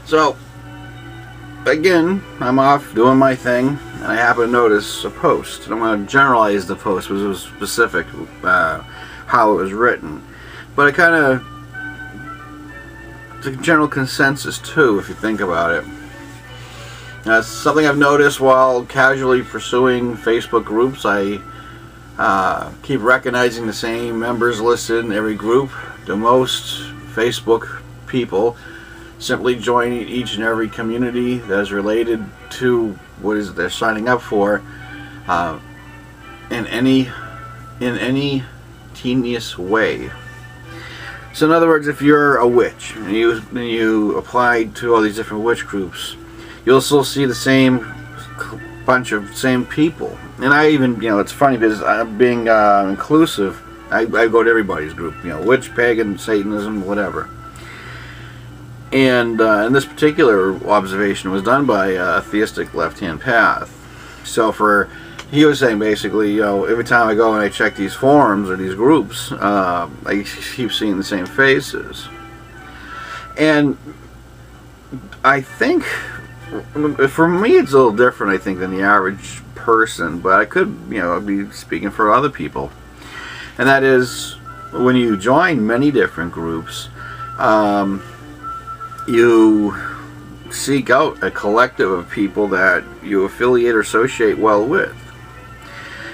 So, again, I'm off doing my thing, and I happen to notice a post. And I'm going to generalize the post because it was specific how it was written. But it kind of, it's a general consensus too, if you think about it. That's something I've noticed while casually pursuing Facebook groups. I keep recognizing the same members listed in every group. The most Facebook people simply join each and every community that is related to what is they're signing up for in any teeniest way. So in other words, if you're a witch and you applied to all these different witch groups, you'll still see the same bunch of same people. And I even, it's funny because I'm being inclusive. I go to everybody's group, witch, pagan, Satanism, whatever. And this particular observation was done by a theistic left-hand path. So he was saying basically, every time I go and I check these forums or these groups, I keep seeing the same faces. And I think, for me, it's a little different, I think, than the average person, but I could, be speaking for other people. And that is, when you join many different groups, you seek out a collective of people that you affiliate or associate well with.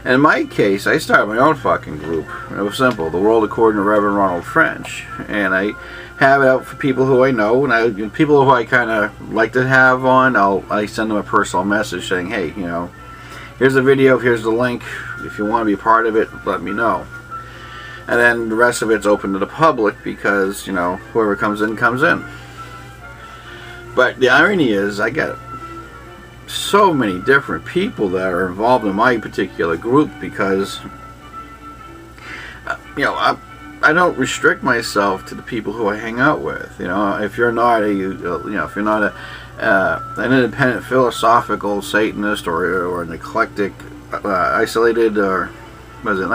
And in my case, I started my own fucking group. It was simple, The World According to Rev.Ronald French. And I have it out for people who I know, and people who I kind of like to have on, I send them a personal message saying, hey, here's the video, here's the link. If you want to be a part of it, let me know. And then the rest of it's open to the public because, whoever comes in, comes in. But the irony is, I got so many different people that are involved in my particular group because, I don't restrict myself to the people who I hang out with. If you're not an independent philosophical Satanist or an eclectic, isolated, or what is it,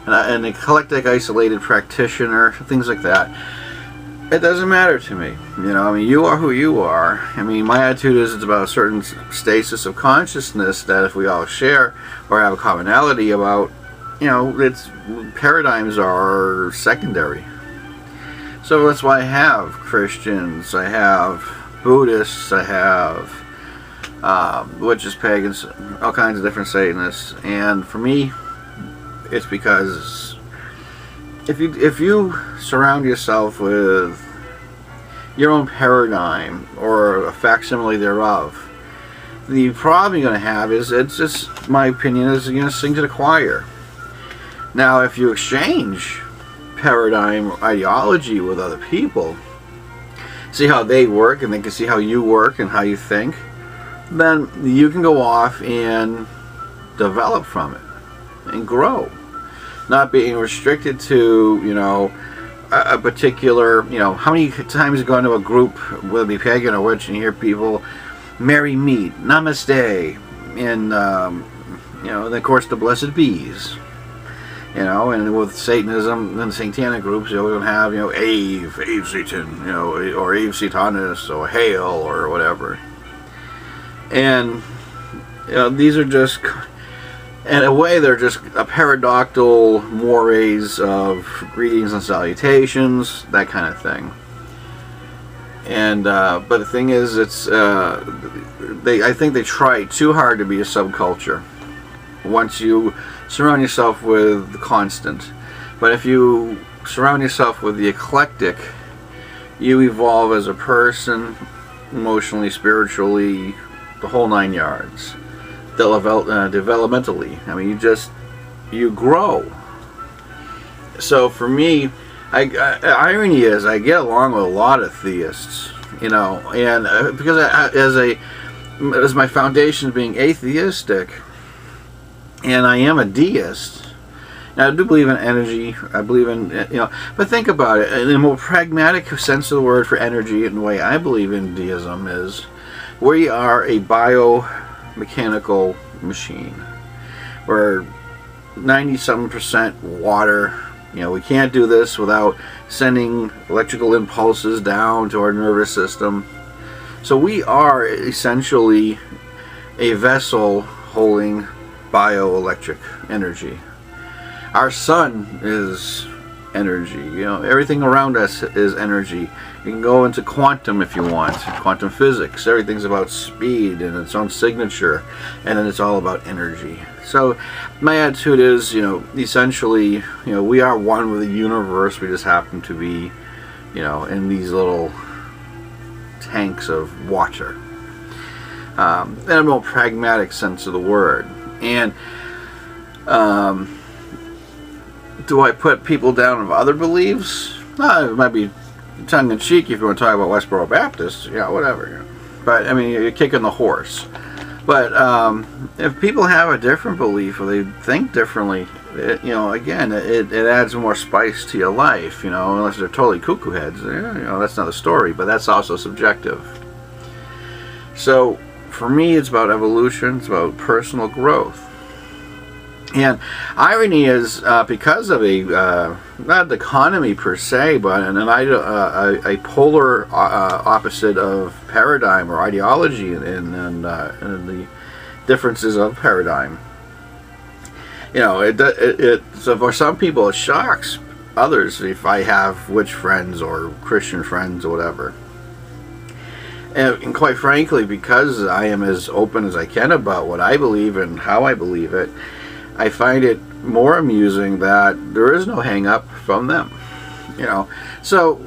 an eclectic, isolated practitioner, things like that. It doesn't matter to me. You are who you are. My attitude is it's about a certain stasis of consciousness that if we all share or have a commonality about, its paradigms are secondary. So that's why I have Christians, I have Buddhists, I have witches, pagans, all kinds of different Satanists. And for me, it's because if you surround yourself with your own paradigm or a facsimile thereof, the problem you're going to have is, it's just my opinion, is you're going to sing to the choir. Now, if you exchange paradigm ideology with other people, see how they work and they can see how you work and how you think, then you can go off and develop from it and grow. Not being restricted to, a particular, how many times you go into a group, whether it be pagan or witch, and you hear people, merry meet, namaste, and, and of course the blessed bees, and with Satanism and Satanic groups, you're going to have, Ave Satan, or Ave Satanis, or Hail, or whatever. And, these are just, in a way, they're just a paradoxical mores of greetings and salutations, that kind of thing. And but the thing is, it's I think they try too hard to be a subculture. Once you surround yourself with the constant, but if you surround yourself with the eclectic, you evolve as a person, emotionally, spiritually, the whole 9 yards. Developmentally, you grow. So for me, irony is I get along with a lot of theists, and because as my foundation being atheistic, and I am a deist. Now, I do believe in energy. I believe in, but think about it. In a more pragmatic sense of the word for energy, and the way I believe in deism is, we are a biomechanical machine. We're 90-something% water. We can't do this without sending electrical impulses down to our nervous system. So we are essentially a vessel holding bioelectric energy. Our sun is energy. You know, everything around us is energy. You can go into quantum if you want, quantum physics. Everything's about speed and its own signature, and then it's all about energy. So my attitude is, you know, essentially, you know, we are one with the universe. We just happen to be, you know, in these little tanks of water, in a more pragmatic sense of the word. And do I put people down of other beliefs? It might be tongue-in-cheek if you want to talk about Westboro Baptist, yeah, whatever. You know. But I mean, you're kicking the horse. But if people have a different belief or they think differently, you know, again, it adds more spice to your life. You know, unless they're totally cuckoo heads, you know, that's another story. But that's also subjective. So for me, it's about evolution. It's about personal growth. And irony is because of a not the economy per se, but a polar opposite of paradigm or ideology and the differences of paradigm. You know, so for some people it shocks others if I have witch friends or Christian friends or whatever. And quite frankly, because I am as open as I can about what I believe and how I believe it, I find it more amusing that there is no hang up from them, you know. So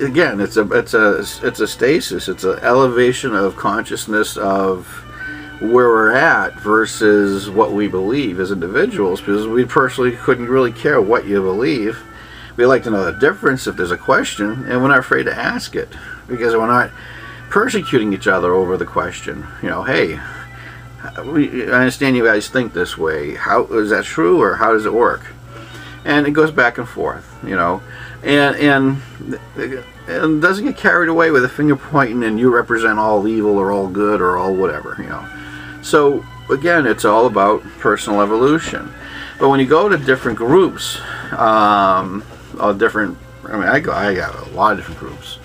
again, it's a stasis. It's an elevation of consciousness of where we're at versus what we believe as individuals, because we personally couldn't really care what you believe. We like to know the difference if there's a question, and we're not afraid to ask it because we're not persecuting each other over the question. You know, hey, I understand you guys think this way. How is that true, or how does it work? And it goes back and forth, you know, and doesn't get carried away with a finger pointing and you represent all evil or all good or all whatever, you know. So again, it's all about personal evolution. But when you go to different groups, I got a lot of different groups.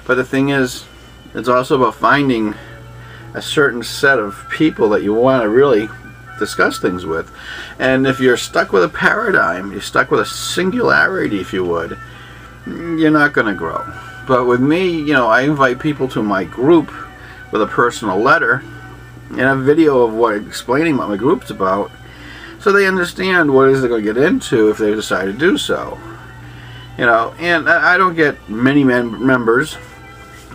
But the thing is, it's also about finding a certain set of people that you want to really discuss things with. And if you're stuck with a paradigm, you're stuck with a singularity, if you would, you're not going to grow. But with me, you know, I invite people to my group with a personal letter and a video of explaining what my group's about, so they understand what it is they're going to get into if they decide to do so. You know, and I don't get many members.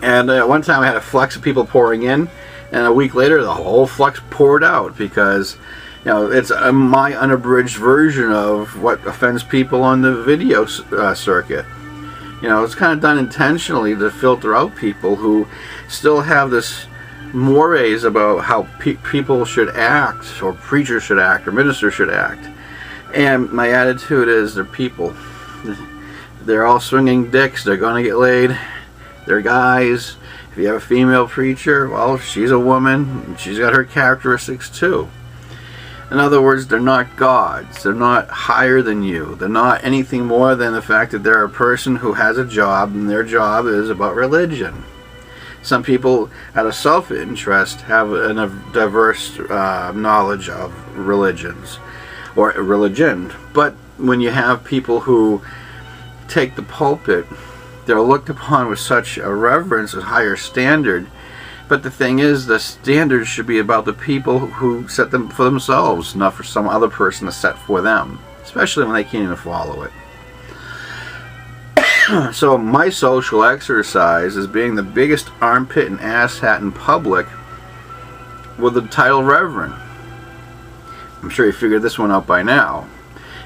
And one time I had a flux of people pouring in, and a week later the whole flux poured out because, you know, it's my unabridged version of what offends people on the video circuit. You know, it's kind of done intentionally to filter out people who still have this mores about how people should act, or preachers should act, or ministers should act. And my attitude is, they're people. They're all swinging dicks. They're going to get laid. They're guys. If you have a female preacher, well, she's a woman, and she's got her characteristics too. In other words, they're not gods. They're not higher than you. They're not anything more than the fact that they're a person who has a job, and their job is about religion. Some people, out of self-interest, have a diverse knowledge of religions, or religion. But when you have people who take the pulpit, they're looked upon with such a reverence, a higher standard. But the thing is, the standards should be about the people who set them for themselves, not for some other person to set for them, especially when they can't even follow it. So my social exercise is being the biggest armpit and ass hat in public with the title Reverend. I'm sure you figured this one out by now.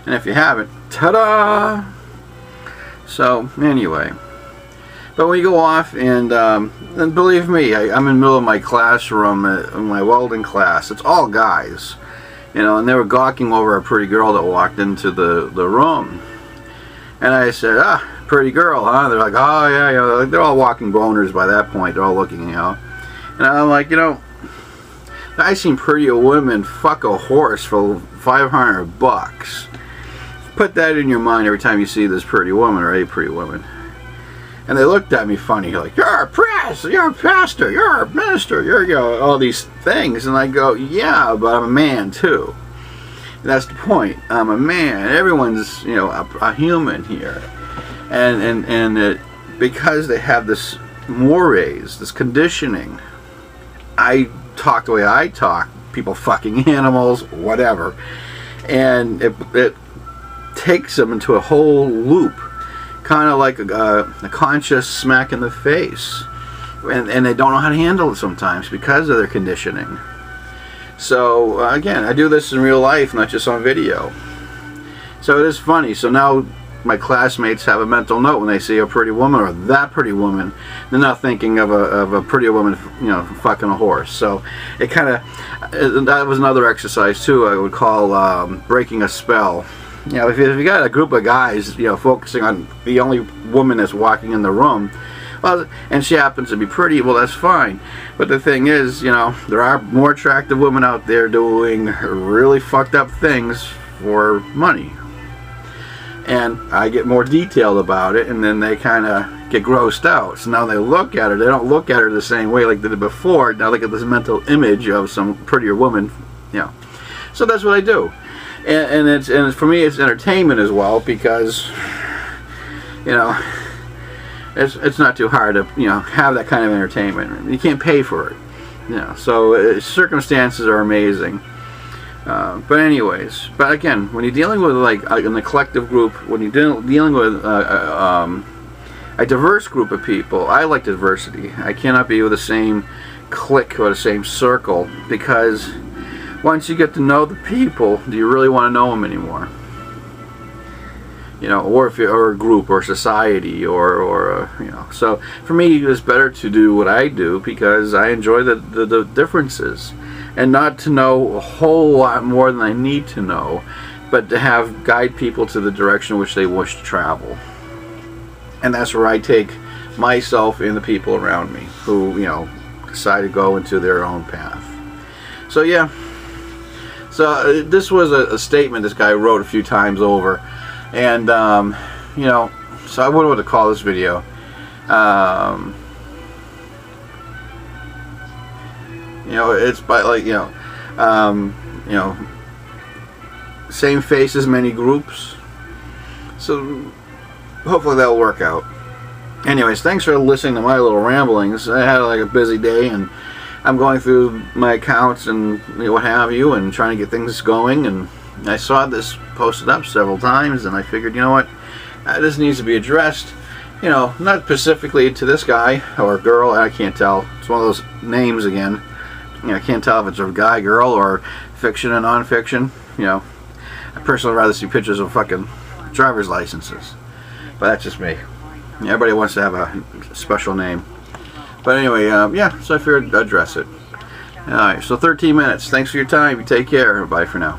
And if you haven't, ta-da! So, anyway. But when you go off, and believe me, I'm in the middle of my classroom, in my welding class. It's all guys, you know, and they were gawking over a pretty girl that walked into the room. And I said, pretty girl, huh? They're like, oh, yeah, you know, they're all walking boners by that point. They're all looking, you know. And I'm like, you know, I seen prettier women fuck a horse for $500. Put that in your mind every time you see this pretty woman or a pretty woman. And they looked at me funny, like, you're a priest, you're a pastor, you're a minister, you're, you know, all these things. And I go, yeah, but I'm a man too. And that's the point. I'm a man. Everyone's, you know, a human here. And because they have this mores, this conditioning, I talk the way I talk, people fucking animals, whatever. And it takes them into a whole loop. Kind of like a conscious smack in the face, and they don't know how to handle it sometimes because of their conditioning. So again, I do this in real life, not just on video. So it is funny. So now my classmates have a mental note when they see a pretty woman or that pretty woman. They're not thinking of a pretty woman, you know, fucking a horse. So it kind of, that was another exercise too. I would call breaking a spell. You know, if you got a group of guys, you know, focusing on the only woman that's walking in the room, well, and she happens to be pretty, well, that's fine. But the thing is, you know, there are more attractive women out there doing really fucked up things for money. And I get more detailed about it, and then they kind of get grossed out. So now they look at her, they don't look at her the same way like they did before. Now look at this mental image of some prettier woman, you know. So that's what I do. And for me, it's entertainment as well, because, you know, it's not too hard to, you know, have that kind of entertainment. You can't pay for it, you know. So circumstances are amazing. But anyways, but again, when you're dealing with like in a collective group, when you're dealing with a diverse group of people, I like diversity. I cannot be with the same clique or the same circle, because once you get to know the people, do you really want to know them anymore? You know, or if you're a group or society or you know. So for me, it's better to do what I do because I enjoy the differences, and not to know a whole lot more than I need to know, but to have guide people to the direction which they wish to travel. And that's where I take myself and the people around me who, you know, decide to go into their own path. So yeah. So this was a statement this guy wrote a few times over, and you know, so I wouldn't want to call this video. You know, it's by like you know, same faces, many groups. So hopefully that'll work out. Anyways, thanks for listening to my little ramblings. I had like a busy day, and I'm going through my accounts and you know, what have you, and trying to get things going, and I saw this posted up several times, and I figured, you know what, this needs to be addressed, you know, not specifically to this guy or girl, I can't tell, it's one of those names again, you know, I can't tell if it's a guy, girl, or fiction and non-fiction, you know. I personally rather see pictures of fucking driver's licenses, but that's just me. Everybody wants to have a special name. But anyway, yeah, so I figured I'd address it. Alright, so 13 minutes. Thanks for your time. You take care. Bye for now.